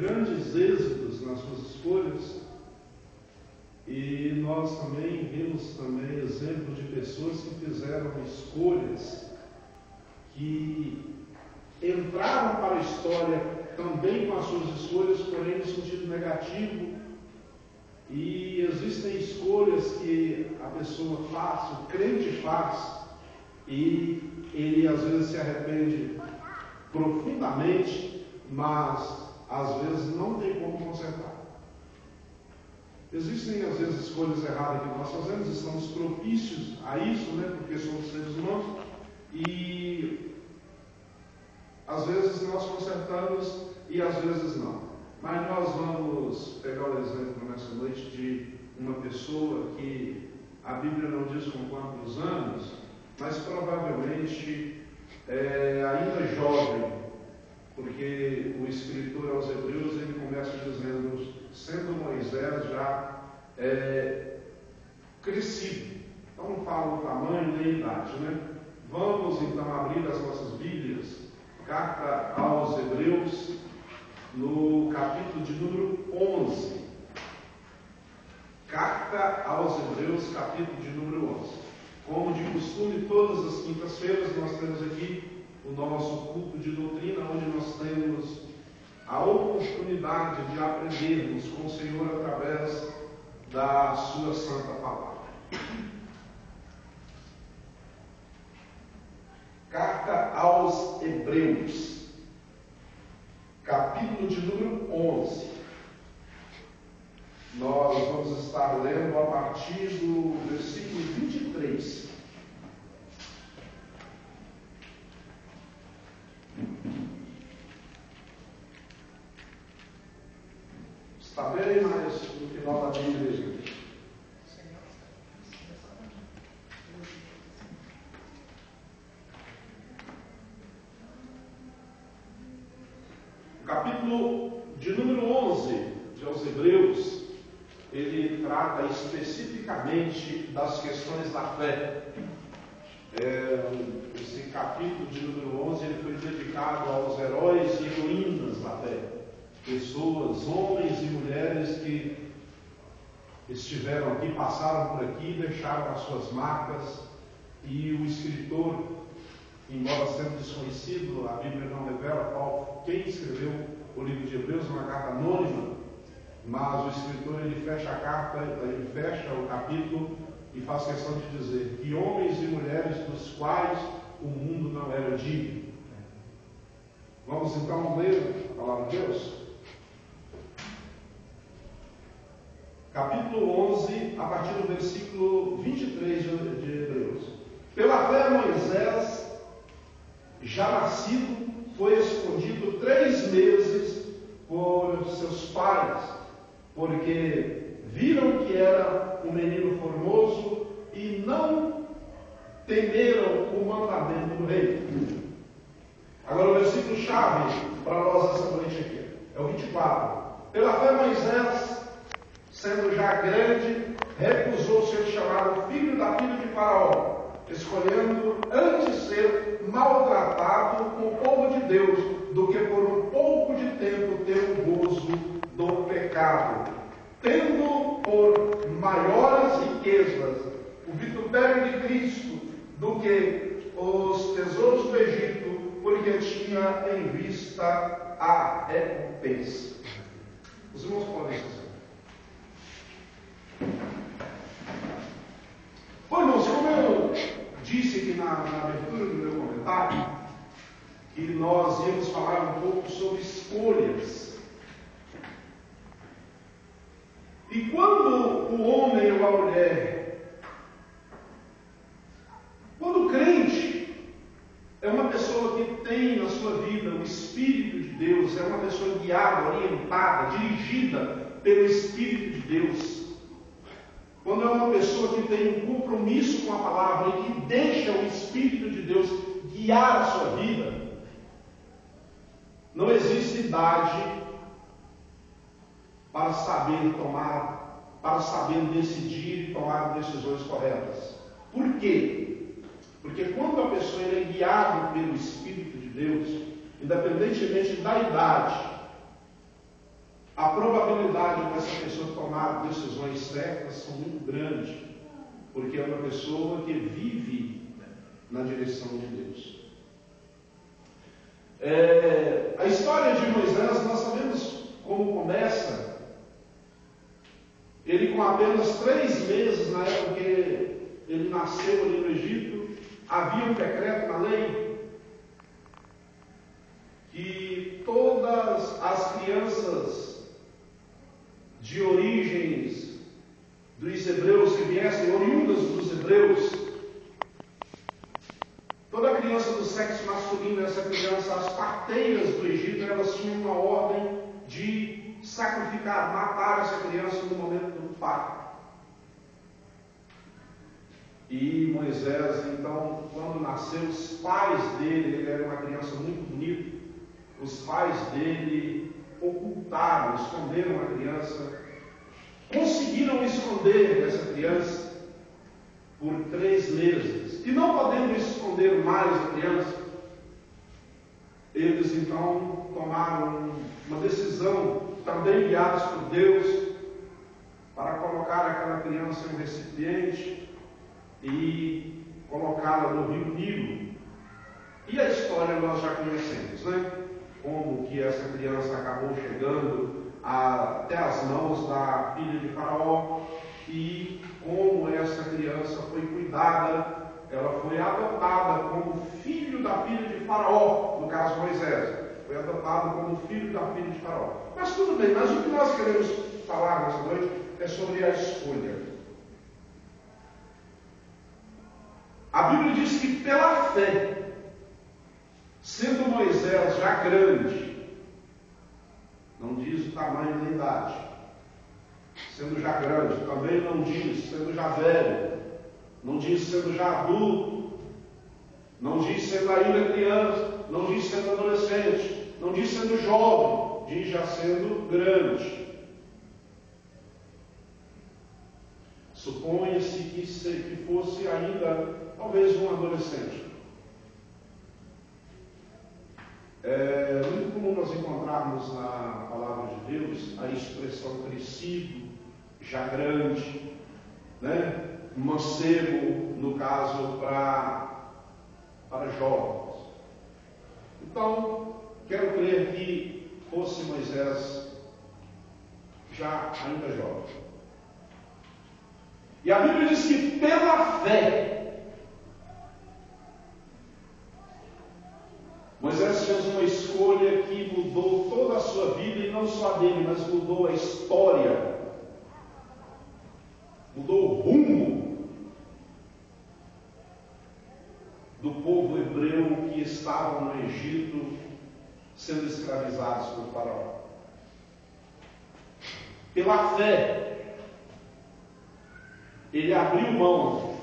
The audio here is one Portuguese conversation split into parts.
grandes êxitos nas suas escolhas, e nós também vimos exemplos de pessoas que fizeram escolhas que entraram para a história também com as suas escolhas, porém no sentido negativo. E existem escolhas que a pessoa faz, o crente faz, e ele às vezes se arrepende profundamente, mas às vezes não tem como consertar. Existem às vezes escolhas erradas que nós fazemos, estamos propícios a isso, porque somos seres humanos, e às vezes nós consertamos e às vezes não. Mas nós vamos pegar o exemplo nessa noite de uma pessoa que a Bíblia não diz com quantos anos, mas provavelmente ainda jovem, porque o escritor aos Hebreus ele começa dizendo, sendo Moisés já crescido. Então não fala o tamanho nem a idade, Vamos então abrir as nossas Bíblias, carta aos Hebreus, no capítulo de número 11. Carta aos Hebreus, capítulo de número 11. Como de costume, todas as quintas-feiras nós temos aqui o nosso culto de doutrina, onde nós temos a oportunidade de aprendermos com o Senhor através da sua santa palavra. Carta aos Hebreus, capítulo de número 11. Nós vamos estar lendo a partir do versículo 23. Está bem, mas no final da Bíblia. O capítulo de número 11 de aos Hebreus, ele trata especificamente das questões da fé. Esse capítulo de número 11 ele foi dedicado aos heróis e heroínas da fé. Pessoas, homens e mulheres que estiveram aqui, passaram por aqui, deixaram as suas marcas, e o escritor, embora sendo desconhecido, a Bíblia não revela quem escreveu o livro de Hebreus, uma carta anônima, mas o escritor ele fecha a carta, ele fecha o capítulo e faz questão de dizer que homens e mulheres dos quais o mundo não era digno. Vamos então ler a palavra de Deus? Capítulo 11, a partir do versículo 23 de Hebreus. Pela fé, Moisés, já nascido, foi escondido 3 meses por seus pais, porque viram que era um menino formoso e não temeram o mandamento do rei. Agora o versículo chave para nós essa noite aqui é o 24. Pela fé, Moisés, sendo já grande, recusou ser chamado filho da filha de Faraó, escolhendo antes ser maltratado com o povo de Deus, do que por um pouco de tempo ter o gozo do pecado, tendo por maiores riquezas o vitupério de Cristo do que os tesouros do Egito, porque tinha em vista a recompensa. Os irmãos podem dizer. Bom, irmãos, como eu disse aqui na abertura do meu comentário, que nós íamos falar um pouco sobre escolhas. E quando o homem ou a mulher, quando o crente é uma pessoa que tem na sua vida o Espírito de Deus, é uma pessoa guiada, orientada, dirigida pelo Espírito de Deus, quando é uma pessoa que tem um compromisso com a palavra e que deixa o Espírito de Deus guiar a sua vida, não existe idade para saber tomar, para saber decidir e tomar decisões corretas. Por quê? Porque quando a pessoa é guiada pelo Espírito de Deus, independentemente da idade, a probabilidade dessa pessoa tomar decisões certas são muito grandes, porque é uma pessoa que vive na direção de Deus. A história de Moisés, nós sabemos como começa. Ele, com apenas 3 meses, na época que ele nasceu ali no Egito, havia um decreto na lei que todas as crianças de origens dos hebreus que viessem, oriundas dos hebreus, toda criança do sexo masculino, essa criança, as parteiras do Egito, elas tinham uma ordem de sacrificar, matar essa criança no momento do parto. E Moisés, então, quando nasceu, os pais dele, ele era uma criança muito bonita, os pais dele ocultaram, esconderam a criança, conseguiram esconder essa criança por 3 meses. E não podendo esconder mais a criança, eles então tomaram uma decisão, também guiados por Deus, para colocar aquela criança em um recipiente e colocá-la no rio Nilo. E a história nós já conhecemos, né? Como que essa criança acabou chegando até as mãos da filha de Faraó e como essa criança foi cuidada, ela foi adotada como filho da filha de Faraó, no caso Moisés, foi adotado como filho da filha de Faraó. Mas tudo bem, mas o que nós queremos falar nessa noite é sobre a escolha. A Bíblia diz que pela fé, sendo Moisés já grande, não diz o tamanho da idade, sendo já grande, também não diz sendo já velho, não diz sendo já adulto, não diz sendo ainda criança, não diz sendo adolescente, não diz sendo jovem, diz já sendo grande. Suponha-se que fosse ainda talvez um adolescente. É muito comum nós encontrarmos na palavra de Deus a expressão crescido, já grande, né? Mancebo, no caso, para jovens. Então, quero crer que fosse Moisés já ainda jovem. E a Bíblia diz que pela fé, Moisés fez uma escolha que mudou toda a sua vida, e não só a dele, mas mudou a história, mudou o rumo do povo hebreu que estava no Egito, sendo escravizados por Faraó. Pela fé, ele abriu mão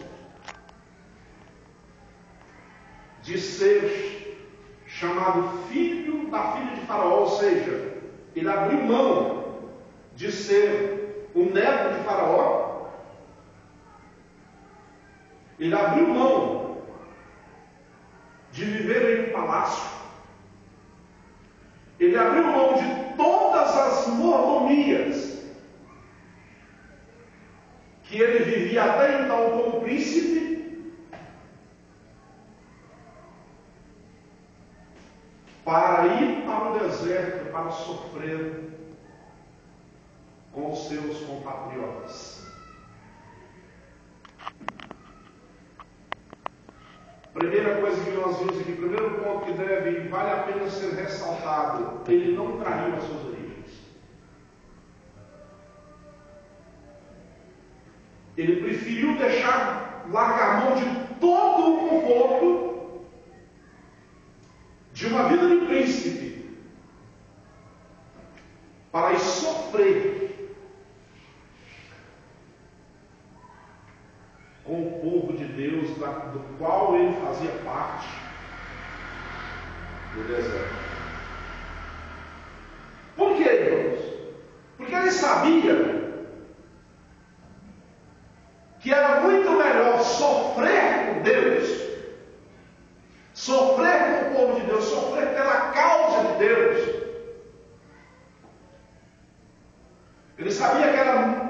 de ser chamado filho da filha de Faraó, ou seja, ele abriu mão de ser o neto de Faraó, ele abriu mão de viver em um palácio, ele abriu mão de todas as mordomias que ele vivia até então como príncipe, para ir para o deserto, para sofrer com os seus compatriotas. Primeira coisa que nós vimos aqui, primeiro ponto que deve e vale a pena ser ressaltado: ele não traiu as suas origens. Ele preferiu largar mão de todo o conforto de uma vida de príncipe para ir sofrer com o povo de Deus, do qual ele fazia parte, do deserto. Por quê, irmãos? Porque ele sabia que era muito melhor sofrer com Deus, sofrer com o povo de Deus, sofrer pela causa de Deus, Ele sabia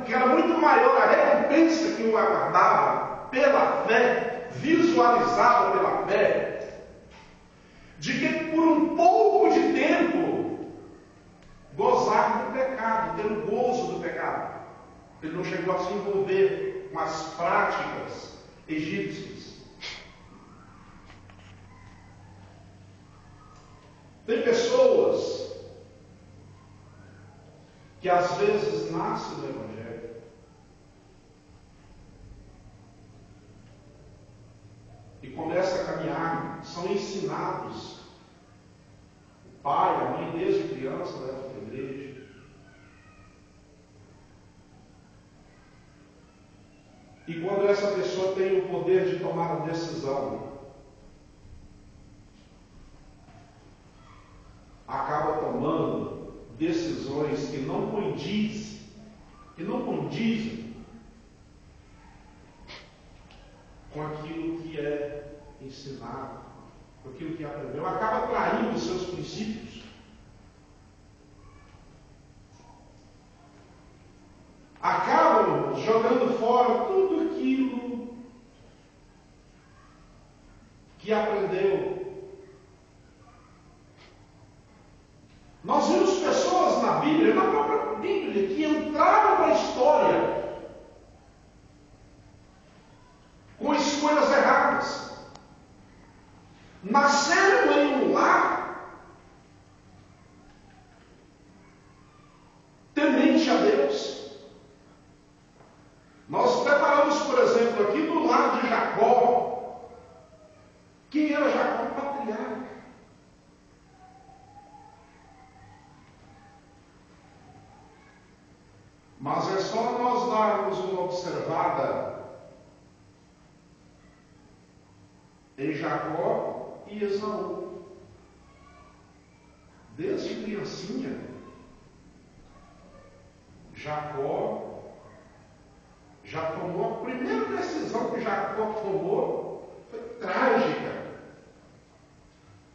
que era muito maior a recompensa que o aguardava pela fé, visualizada pela fé, de que por um pouco de tempo gozar do pecado, ter o gozo do pecado. Ele não chegou a se envolver com as práticas egípcias. Tem pessoas que às vezes nascem no Evangelho e começam a caminhar, são ensinados. O pai, a mãe, desde criança, leva para a igreja. E quando essa pessoa tem o poder de tomar a decisão, acaba tomando decisões que não condizem com aquilo que é ensinado, com aquilo que aprendeu, acaba traindo os seus princípios. Acabam jogando fora tudo aquilo que aprendeu. Nós vimos pessoas na Bíblia, na própria Bíblia, que entraram para a história com escolhas erradas. Nasceram em um lar temente a Deus. Nós preparamos, por exemplo, aqui do lar de Jacó. Quem era Jacó? Patriarca. Mas é só nós darmos uma observada em Jacó e Esaú. Desde criancinha, Jacó já tomou, a primeira decisão que Jacó tomou foi trágica.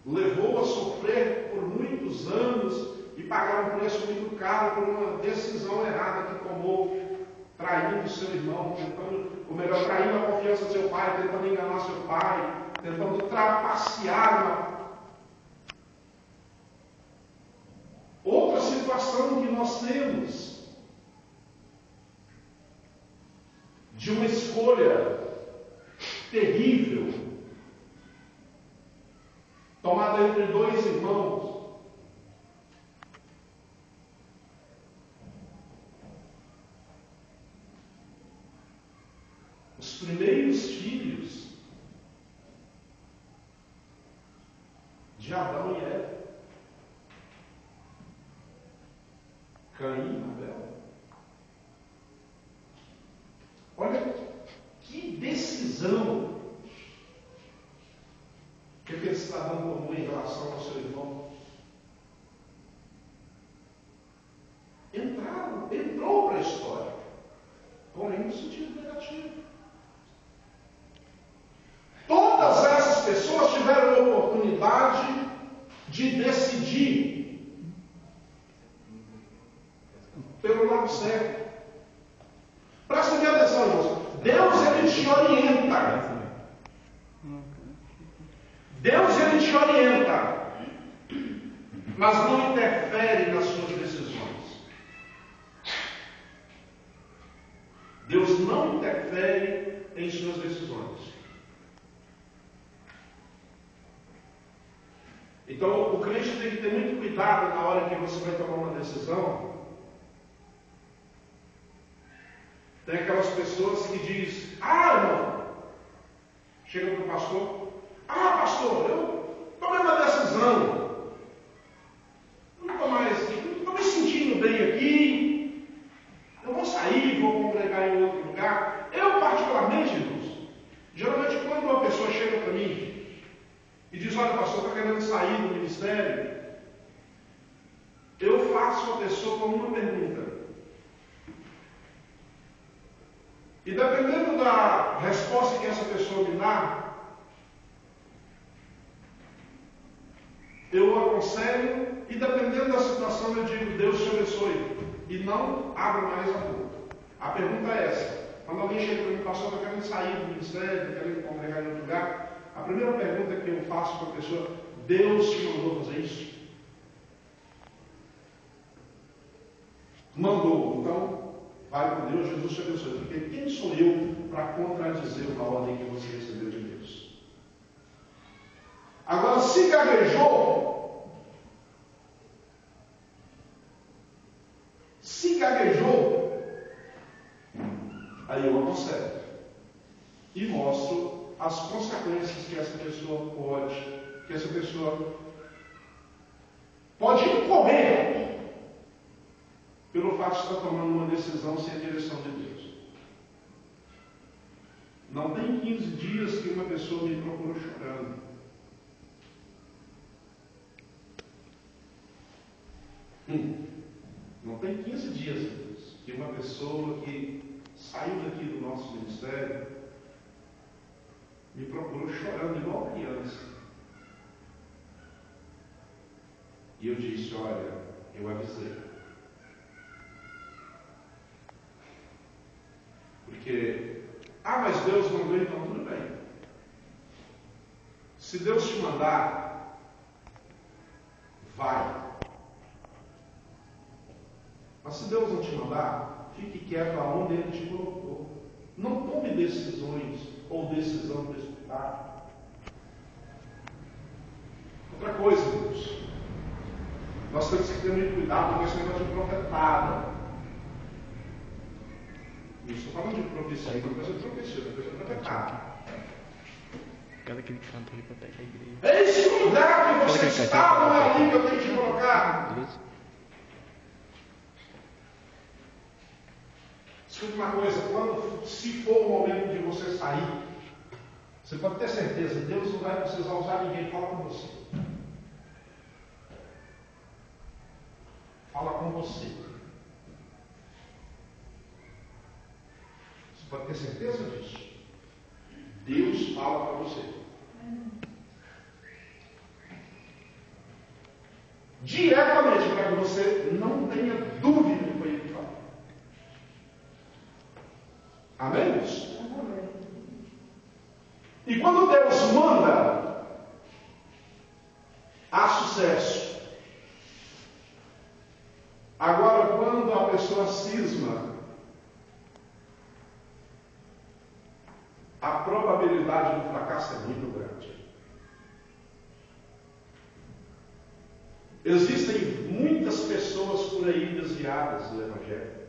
Levou a sofrer por muitos anos e pagar um preço muito caro por uma decisão errada que tomou, traindo seu irmão, traindo a confiança do seu pai, tentando enganar seu pai, tentando trapacear. Outra situação que nós temos de uma escolha terrível tomada entre dois irmãos. Os primeiros filhos de Adão e Eva, Caim e Abel. Olha que decisão que aquele cidadão tomou em relação ao seu irmão. Entrou para a história, porém no sentido negativo. Todas essas pessoas tiveram a oportunidade de decidir pelo lado certo. Presta bem atenção, irmãos. Deus, ele te orienta. Deus, ele te orienta, mas não interfere nas suas decisões. Deus não interfere em suas decisões. Então, o crente tem que ter muito cuidado na hora que você vai tomar uma decisão. Tem aquelas pessoas que dizem: irmão, chega para o pastor: pastor, eu tomei uma decisão, não estou me sentindo bem aqui, eu vou sair, vou congregar em outro lugar. Eu, particularmente, irmãos, geralmente quando uma pessoa chega para mim e diz: olha, pastor, está querendo sair do ministério, eu faço a pessoa com uma pergunta. E dependendo da resposta que essa pessoa me dá, eu aconselho, e dependendo da situação eu digo: Deus te abençoe. e não abra mais a boca. A pergunta é essa. Quando alguém chega para mim, pastor, eu quero sair do ministério, eu quero congregar em outro lugar, a primeira pergunta que eu faço para a pessoa: Deus te mandou fazer isso? Mandou. Então, vai com Deus, Jesus te abençoe. Porque quem sou eu para contradizer uma ordem que você recebeu de Deus? Agora, se gaguejou, aí eu aconselho e mostro as consequências que essa pessoa pode incorrer pelo fato de estar tomando uma decisão sem a direção de Deus. Não tem 15 dias que uma pessoa me procurou chorando. Não tem 15 dias que uma pessoa que saiu daqui do nosso ministério me procurou chorando igual criança. E eu disse: olha, eu avisei. Porque, mas Deus mandou, então tudo bem. Se Deus te mandar, vai. Mas se Deus não te mandar, fique quieto aonde Ele te colocou. Não tome decisões ou decisão precipitada. Outra coisa, Deus, nós temos que ter muito cuidado com esse negócio de profetada. Não estou falando de profecia, uma coisa de profecia, outra coisa de profetada. Cada aquele canto ali para pegar a igreja. Esse lugar que você está não é ali que eu tenho que te colocar. Escuta uma coisa, se for o momento de você sair, você pode ter certeza, Deus não vai precisar usar ninguém, fala com você. Fala com você. Você pode ter certeza disso. Deus fala para você. Diretamente, para que você não tenha dúvida do que foi Ele que falou. Amém? Amém. E quando Deus manda, há sucesso. Agora, quando a pessoa cisma, a probabilidade do fracasso é muito grande. Existem muitas pessoas por aí desviadas do Evangelho,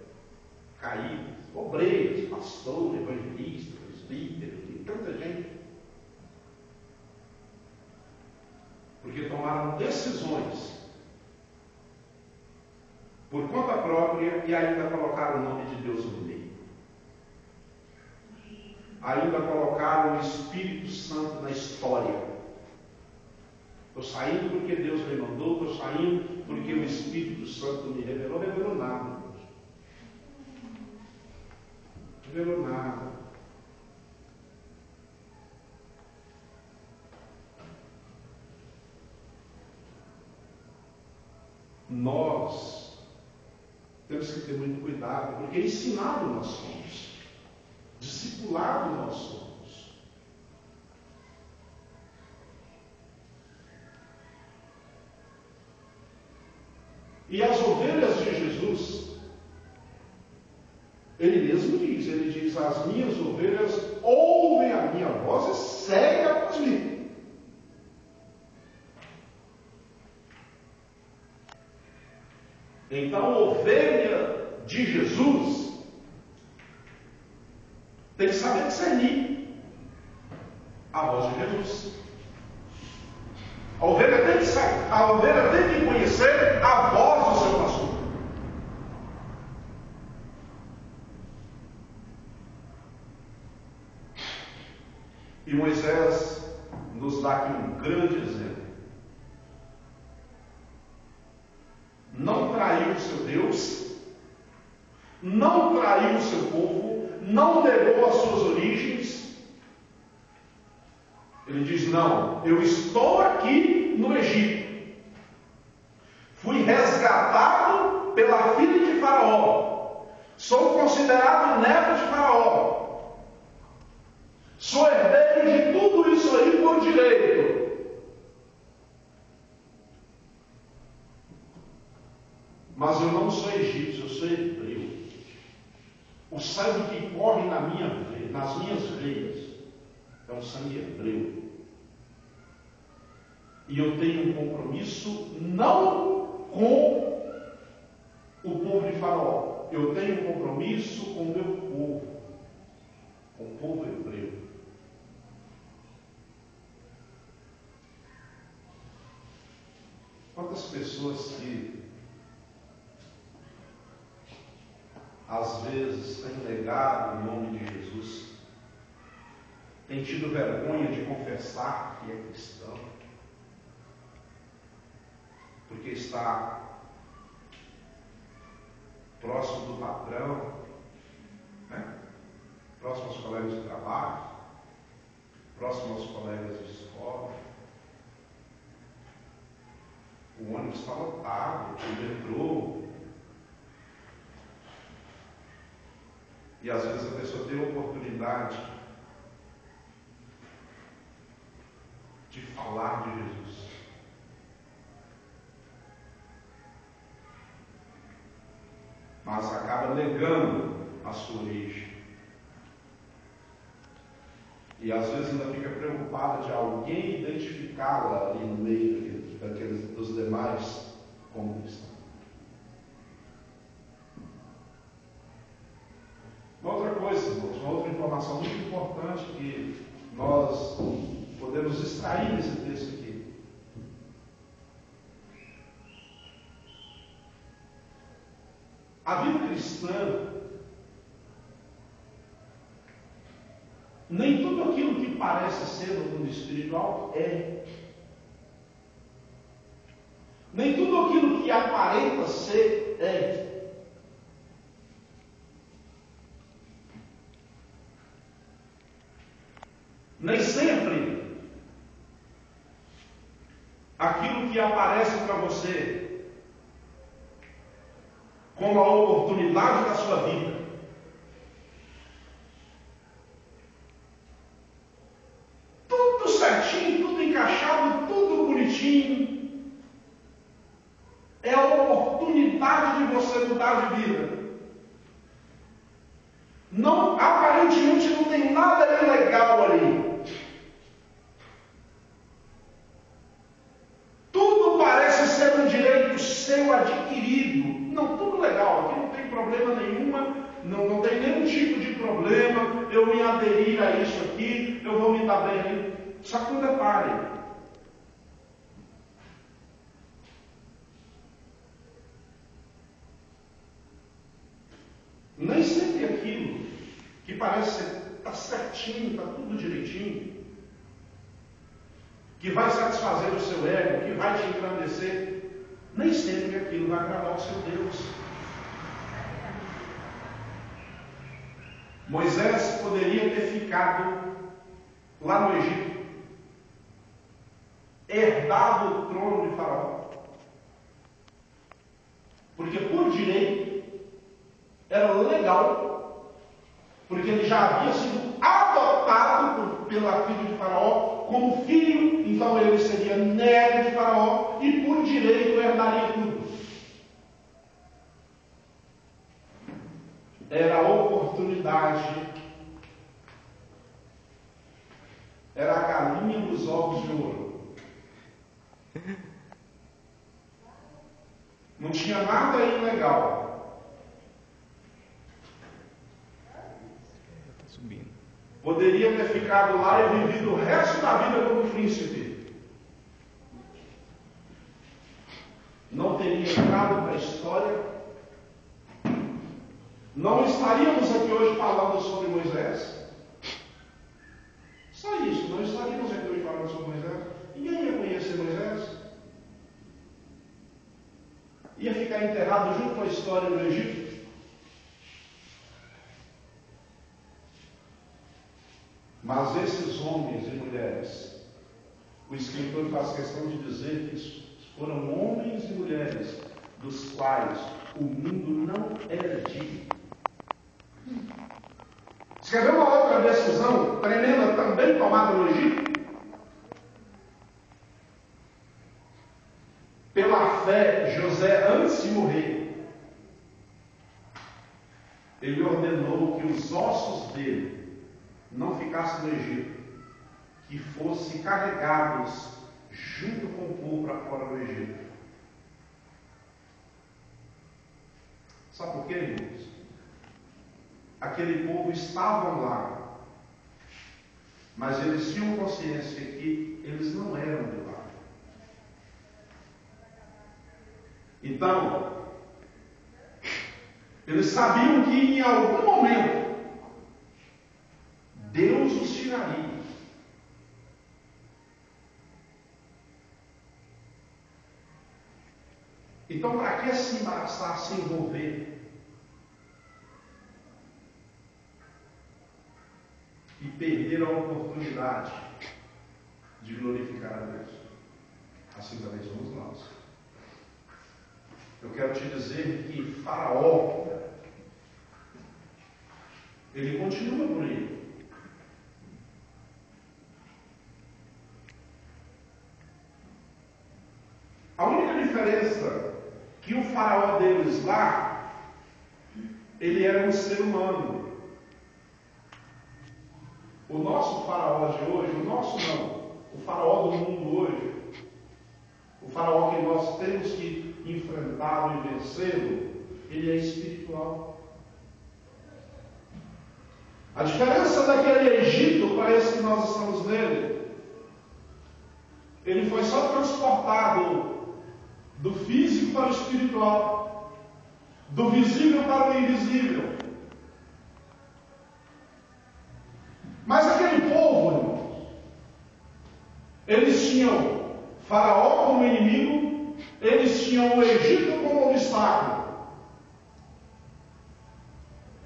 caídas, obreiros, pastores, evangelistas, líderes, e tanta gente, porque tomaram decisões por conta própria e ainda colocaram o nome de Deus no meio. Ainda colocaram o Espírito Santo na história. Estou saindo porque Deus me mandou, estou saindo porque o Espírito Santo me revelou. Revelou nada. Revelou nada. Nós temos que ter muito cuidado, porque ensinado nós somos, discipulado nós somos. E as ovelhas de Jesus, Ele mesmo diz, Ele diz: as minhas ovelhas ouvem a minha voz e seguem após mim. Então, a ovelha de Jesus tem que saber discernir a voz de Jesus. A ovelha tem que conhecer a voz do seu pastor. E Moisés nos dá aqui um grande exemplo. Não traiu o seu Deus, não traiu o seu povo, não negou as suas origens. Ele diz: não, eu estou aqui no Egito. Fui resgatado pela filha de Faraó. Sou considerado neto de Faraó. Sou herdeiro de tudo isso aí por direito. Mas eu não sou egípcio, eu sou hebreu. O sangue que corre nas minhas veias é um sangue hebreu. E eu tenho um compromisso não com o povo de Faraó. Eu tenho um compromisso com o meu povo, com o povo hebreu. Quantas pessoas que às vezes têm negado o nome de Jesus, têm tido vergonha de confessar que é cristão, porque está próximo do patrão, né? Próximo aos colegas de trabalho, próximo aos colegas de escola. O ônibus está lotado, o metrô. E às vezes a pessoa tem a oportunidade de falar de Jesus. Mas acaba negando a sua origem. E às vezes ainda fica preocupada de alguém identificá-la ali no meio dos demais como cristão. Uma outra coisa, irmãos, uma outra informação muito importante que nós podemos extrair desse texto aqui. A vida cristã, nem tudo aquilo que parece ser no mundo espiritual é. Nem tudo aquilo que aparenta ser é. Nem sempre aquilo que aparece para você como a oportunidade da sua vida tudo certinho, tudo encaixado, tudo bonitinho, é a oportunidade de você mudar de vida. Não, aparentemente não tem nada ilegal ali. Tudo parece ser um direito seu adquirido. Não, tudo legal, aqui não tem problema nenhuma, não tem nenhum tipo de problema, eu me aderir a isso aqui, eu vou me dar bem ali. Só que um detalhe. Nem sempre aquilo que parece estar certinho, está tudo direitinho, que vai satisfazer o seu ego, que vai te engrandecer, nem sempre aquilo vai agradar o seu Deus. Moisés poderia ter ficado lá no Egito, herdado o trono de Faraó, porque por direito era legal, porque ele já havia sido adotado pela filha de Faraó como filho, então ele seria neto de Faraó e por direito herdaria tudo. Era a oportunidade, era a galinha dos ovos de ouro. Não tinha nada ilegal. Poderia ter ficado lá e vivido o resto da vida como príncipe. Não teria entrado para a história. Não estaríamos aqui hoje falando sobre Moisés. Só isso, não estaríamos aqui hoje falando sobre Moisés. Ninguém ia conhecer Moisés. Ia ficar enterrado junto com a história do Egito. Mas esses homens e mulheres, o escritor faz questão de dizer que foram homens e mulheres dos quais o mundo não era digno. Escreveu uma outra decisão tremenda também tomada no Egito. Pela fé, José, antes de morrer, ele ordenou que os ossos dele não ficassem no Egito, que fossem carregados junto com o povo para fora do Egito. Sabe por quê, irmãos? Aquele povo estavam lá, mas eles tinham consciência que eles não eram de lá. Então, eles sabiam que em algum momento Deus os tiraria. Então, para que se embaraçar, se envolver? E perder a oportunidade de glorificar a Deus. Assim também somos nós. Eu quero te dizer que Faraó, ele continua por aí. A única diferença que o faraó deles lá, ele era um ser humano. O nosso faraó de hoje, o nosso não, o faraó do mundo hoje, o faraó que nós temos que enfrentá-lo e vencê-lo, ele é espiritual. A diferença daquele Egito para esse que nós estamos nele, ele foi só transportado do físico para o espiritual, do visível para o invisível. Mas aquele povo, irmãos, eles tinham Faraó como inimigo, eles tinham o Egito como obstáculo.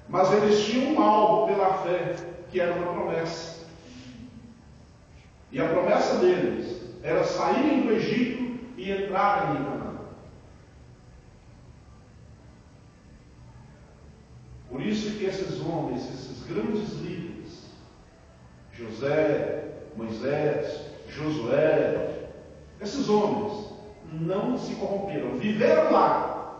Mas eles tinham um alvo pela fé, que era uma promessa. E a promessa deles era saírem do Egito e entrarem em Canaã. Por isso que esses homens, esses grandes líderes, José, Moisés, Josué, esses homens não se corromperam, viveram lá,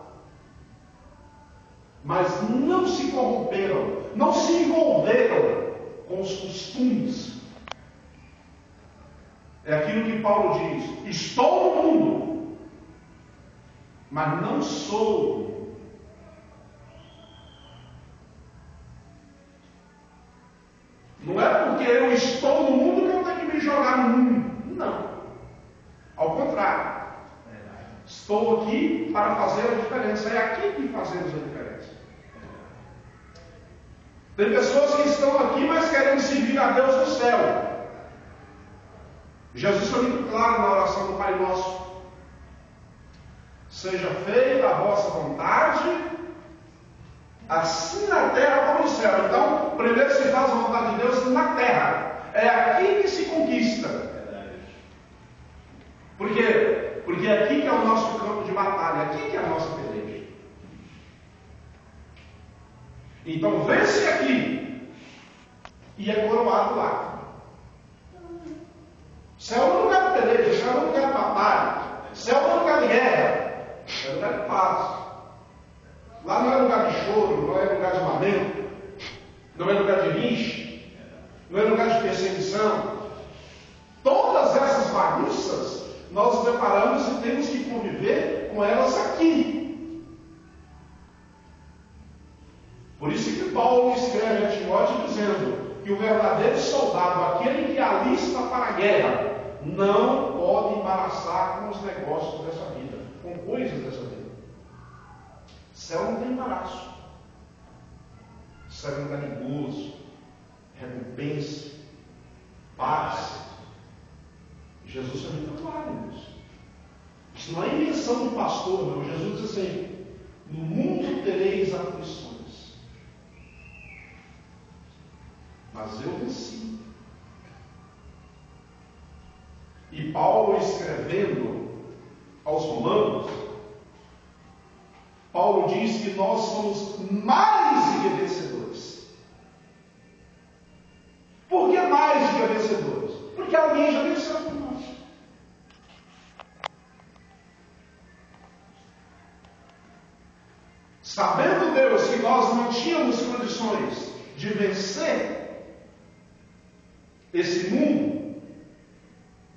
mas não se corromperam, não se envolveram com os costumes. É aquilo que Paulo diz: estou no mundo, mas não sou. Não é porque eu estou no mundo que eu tenho que me jogar no mundo. Não. Ao contrário. Estou aqui para fazer a diferença. É aqui que fazemos a diferença. Tem pessoas que estão aqui, mas querem servir a Deus no céu. Jesus foi muito claro na oração do Pai Nosso: seja feita a vossa vontade, assim na terra como no céu. Então, primeiro se faz a vontade de Deus na terra. É aqui que se conquista. Por quê? Porque é aqui que é o nosso campo de batalha, aqui que é a nossa peleja. Então, vence aqui e é coroado lá. Céu não é lugar de peleja, céu não é lugar de batalha, céu não é lugar de guerra, é lugar de paz. Lá não é lugar de choro, não é lugar de lamento, não é lugar de rinche, não é lugar de perseguição. Todas essas bagunças nós nos deparamos e temos que conviver com elas aqui. Por isso que Paulo escreve a Timóteo dizendo que o verdadeiro soldado, aquele que alista para a guerra, não pode embaraçar com os negócios dessa vida, com coisas dessa vida. Céu não tem embaraço. Céu é um lugar de gozo, recompensa, paz. Jesus foi muito claro nisso. Isso não é invenção do pastor, não. Jesus diz assim: no mundo tereis aflições, mas eu venci. E Paulo, escrevendo aos Romanos, Paulo diz que nós somos mais do que vencedores. Por que mais do que vencedores? Porque alguém já venceu por nós. Sabendo Deus que nós não tínhamos condições de vencer esse mundo,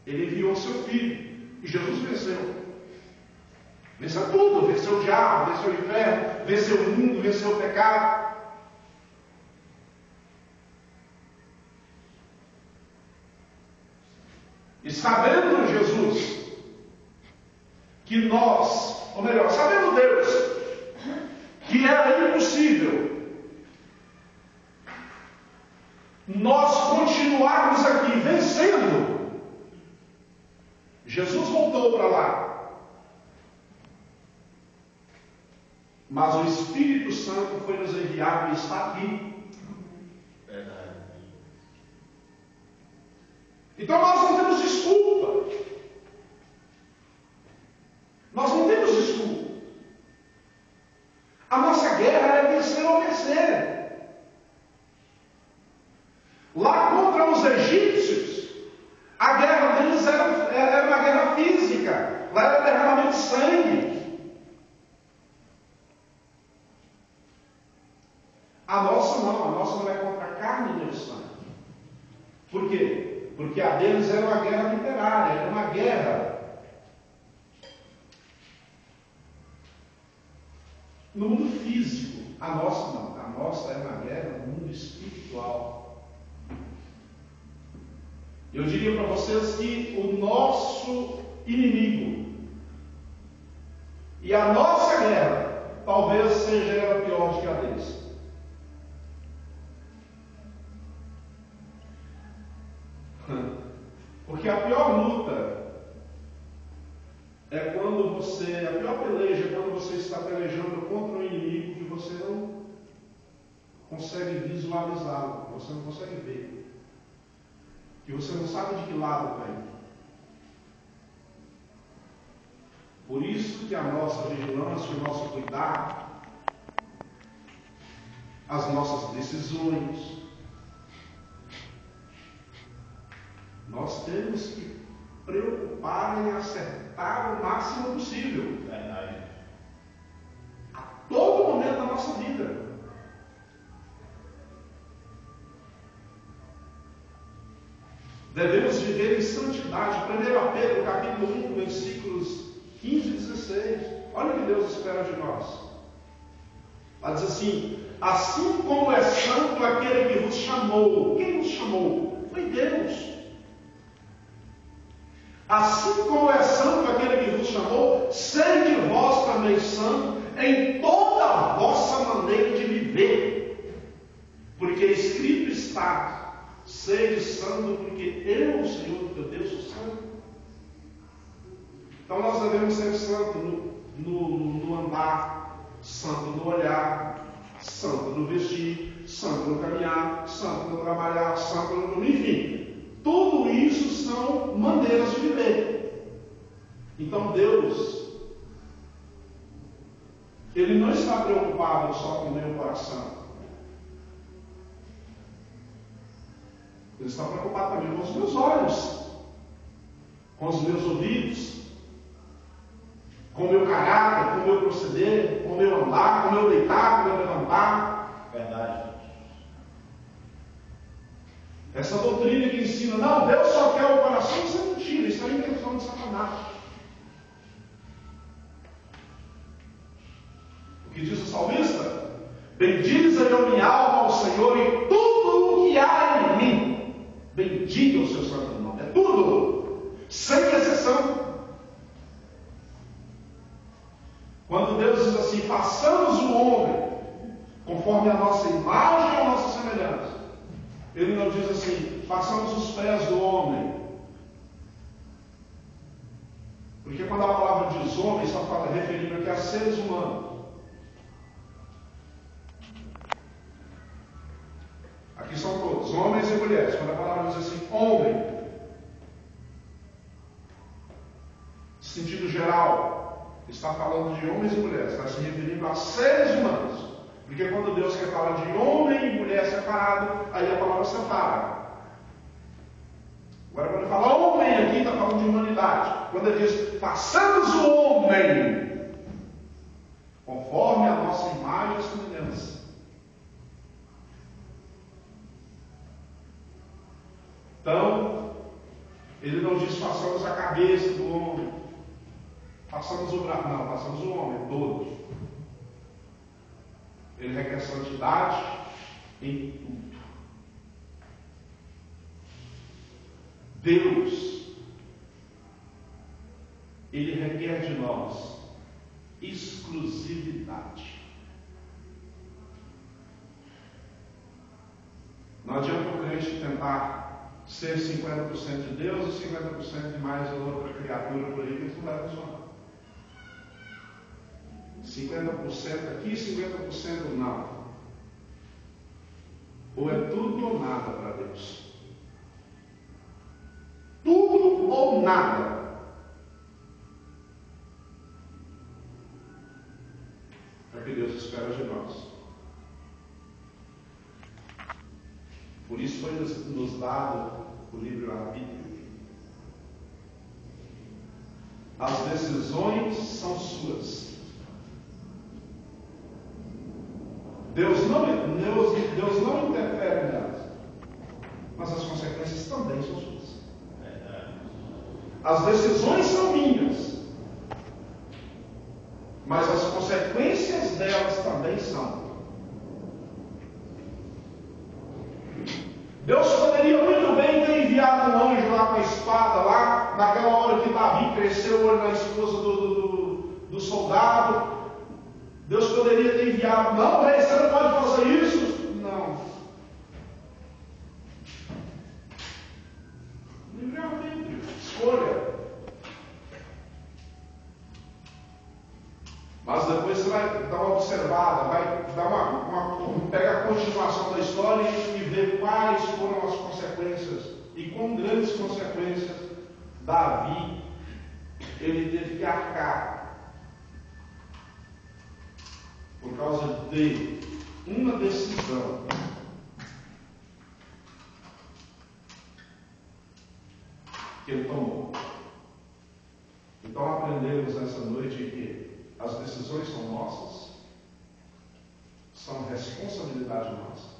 Ele enviou seu Filho. E Jesus venceu. Venceu tudo. Venceu o diabo, venceu o inferno, venceu o mundo, venceu o pecado. E sabendo Jesus que nós, ou melhor, sabendo Deus que era impossível nós continuarmos aqui vencendo, Jesus voltou para lá. Mas o Espírito Santo foi nos enviado e está aqui. Verdade. Então nós não temos desculpa. Nós não temos desculpa. A nossa guerra é vencer ou vencer. Lá contra os egípcios, a guerra deles era uma guerra física. Lá era derramamento de sangue. A nossa não é contra a carne nem o sangue. Por quê? Porque a deles era uma guerra literária, era uma guerra no mundo físico. A nossa não, a nossa é uma guerra no mundo espiritual. Eu diria para vocês que o nosso inimigo e a nossa guerra talvez seja ela pior do que a deles. Porque a pior luta é quando você, a pior peleja é quando você está pelejando contra um inimigo que você não consegue visualizá-lo, você não consegue ver, que você não sabe de que lado vem. Por isso que a nossa vigilância, o nosso cuidado, as nossas decisões, nós temos que preocupar em acertar o máximo possível. Verdade. A todo momento da nossa vida. Devemos viver em santidade. 1 Pedro, capítulo 1, versículos 15 e 16. Olha o que Deus espera de nós. Ela diz assim como é santo aquele que vos chamou. Quem nos chamou? Foi Deus. Assim como é santo aquele que vos chamou, sede vós também santo em toda a vossa maneira de viver. Porque escrito está, sede santo, porque eu, o Senhor teu Deus, sou santo. Então nós devemos ser santos no andar, santo no olhar, santo no vestir, santo no caminhar, santo no trabalhar, santo no dormir, enfim. Tudo isso são maneiras de viver. Então Deus, Ele não está preocupado só com o meu coração. Ele está preocupado também com os meus olhos, com os meus ouvidos, com o meu caráter, com o meu proceder, com o meu andar, com o meu deitar, com o meu levantar. Verdade. Essa doutrina que ensina, não, Deus só quer o coração, isso é mentira, isso é invenção de Satanás. O que diz o salmista? Bendize a minha alma ao Senhor e tudo o que há em mim. Bendiga o seu santo nome. É tudo, sem exceção. Quando Deus diz assim, façamos o homem conforme a nossa imagem e a nossa semelhança, Ele não diz assim, façamos os pés do homem. Porque quando a palavra diz homem, está referindo aqui a seres humanos. Aqui são todos, homens e mulheres. Quando a palavra diz assim, homem, sentido geral, está falando de homens e mulheres, está se referindo a seres humanos. Porque quando Deus quer falar de homem e mulher separado, aí a palavra separa. Agora, quando ele fala homem aqui, está falando de humanidade. Quando ele diz, façamos o homem conforme a nossa imagem e semelhança. Então, ele não diz façamos a cabeça do homem, façamos o braço, não, façamos o homem todo. Ele requer santidade em tudo. Deus, Ele requer de nós exclusividade. Não adianta o crente tentar ser 50% de Deus e 50% de mais outra criatura por aí, que isso não vai funcionar. 50% aqui, 50% não. Ou é tudo ou nada para Deus. Tudo ou nada. É o que Deus espera de nós. Por isso foi nos dado o livre-arbítrio. As decisões são suas. Deus não interfere nelas, mas as consequências também são suas. As decisões são minhas, mas as consequências delas também são. Deus poderia muito bem ter enviado um anjo lá com a espada, lá naquela hora que Davi cresceu o olho na esposa do soldado. Deus poderia ter enviado, não, rei, você não pode fazer isso. Não. Livre-arbítrio, escolha. Mas depois você vai dar uma observada, vai dar pega a continuação da história e ver quais foram as consequências e com grandes consequências Davi ele teve que arcar por causa de uma decisão que ele tomou. Então aprendemos nessa noite que as decisões são nossas, são responsabilidade nossa.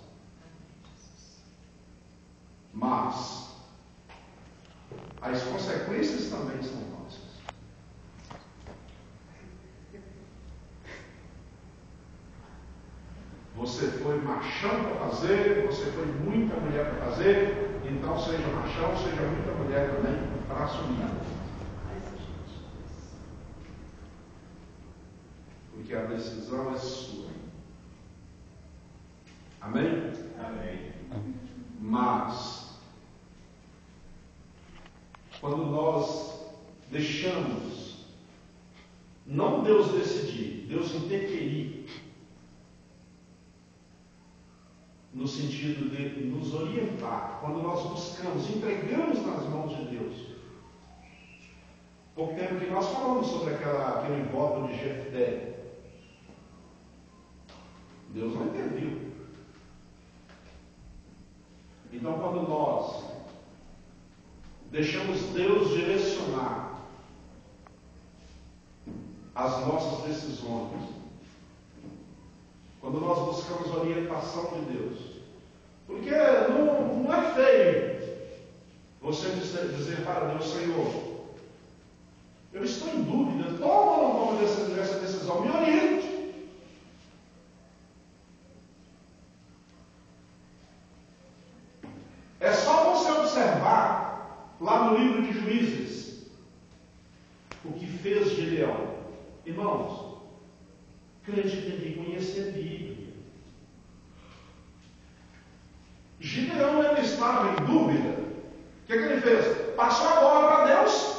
Mas as consequências também são nossas. Você foi machão para fazer, você foi muita mulher para fazer, então seja machão, seja muita mulher também para assumir. Porque a decisão é sua. Amém? Amém. Mas, quando nós deixamos, não Deus decidir, Deus interferir, no sentido de nos orientar, quando nós buscamos, entregamos nas mãos de Deus. Pouco tempo que nós falamos sobre aquele voto de Jefté. Deus não interviu. Então, quando nós deixamos Deus direcionar as nossas decisões, quando nós buscamos a orientação de Deus, porque não é feio você dizer para Deus, Senhor, eu estou em dúvida, toma ou não toma essa decisão, me oriente. É só você observar lá no livro de Juízes o que fez Gideão. Irmãos, crente tem que conhecer a Bíblia. Gideão, ele estava em dúvida. O que ele fez? Passou a bola para Deus?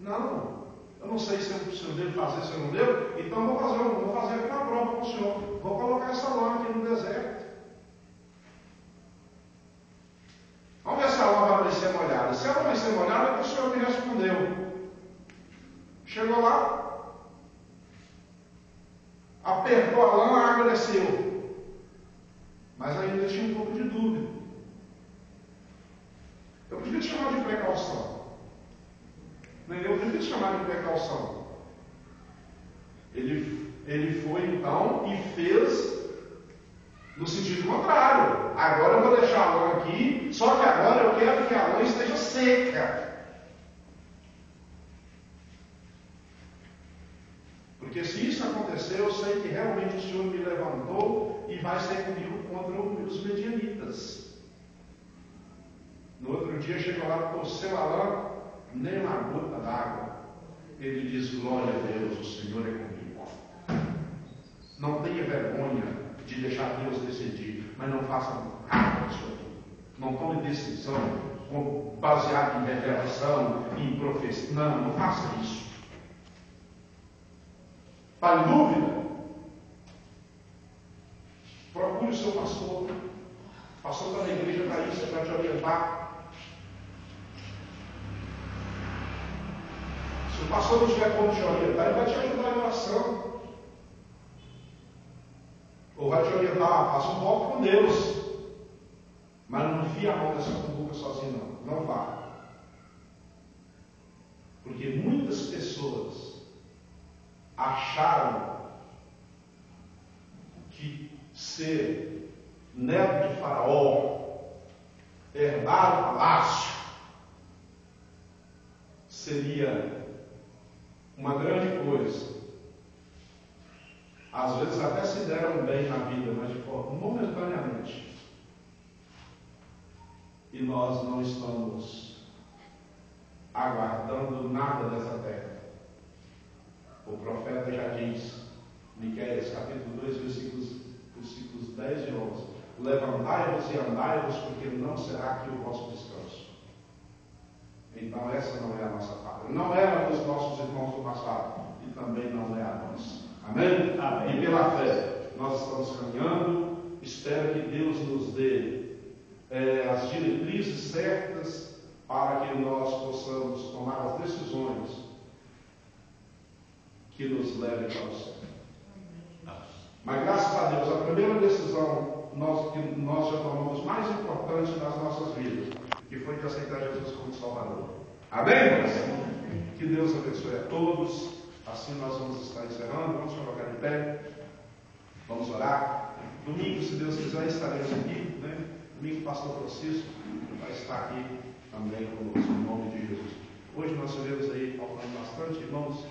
Não, eu não sei se eu devo fazer, se eu não devo, então vou fazer aqui uma prova com o Senhor. Vou colocar essa lã aqui no deserto. Vamos ver se a lã vai ser molhada. Se ela vai ser molhada, é que o Senhor me respondeu. Apertou a lã, a água desceu. Mas ainda tinha um pouco de dúvida. Eu podia te chamar de precaução. Eu podia te chamar de precaução. Ele foi então e fez no sentido contrário. Agora eu vou deixar a lã aqui, só que agora eu quero que a lã esteja seca. Porque se isso acontecer, eu sei que realmente o Senhor me levantou e vai ser comigo contra os medianitas. No outro dia chegou lá, torceu a lã, nem uma gota d'água. Ele diz: glória a Deus, o Senhor é comigo. Não tenha vergonha de deixar Deus decidir, mas não faça nada disso aqui. Não tome decisão baseada em revelação, em profecia. Não faça isso. Está em dúvida? Procure o seu pastor. O pastor está na igreja para isso, para te orientar. Se o pastor não tiver como te orientar, ele vai te ajudar em oração. Ou vai te orientar, faça um voto com Deus. Mas não enfia a mão nessa cumbuca sozinho, não. Não vá. Porque muitas pessoas acharam que ser neto de Faraó, herdar o palácio, seria uma grande coisa. Às vezes até se deram bem na vida, mas de forma momentaneamente. E nós não estamos aguardando nada dessa terra. O profeta já diz, Miqueias, capítulo 2, versículos 10 e 11: levantai-vos e andai-vos, porque não será aqui o vosso descanso. Então essa não é a nossa pátria. Não era dos nossos irmãos do passado, e também não é a nossa. Amém? Amém. E pela fé, nós estamos caminhando. Espero que Deus nos dê as diretrizes certas para que nós possamos tomar as decisões que nos levem para o céu. Mas graças a Deus, a primeira decisão que nós já tomamos mais importante nas nossas vidas, que foi de aceitar Jesus como Salvador. Amém? Que Deus abençoe a todos. Assim nós vamos estar encerrando. Vamos colocar de pé. Vamos orar. Domingo, se Deus quiser, estaremos aqui, né? Domingo, o pastor Francisco vai estar aqui também conosco, em nome de Jesus. Hoje nós estivemos aí faltando bastante, irmãos.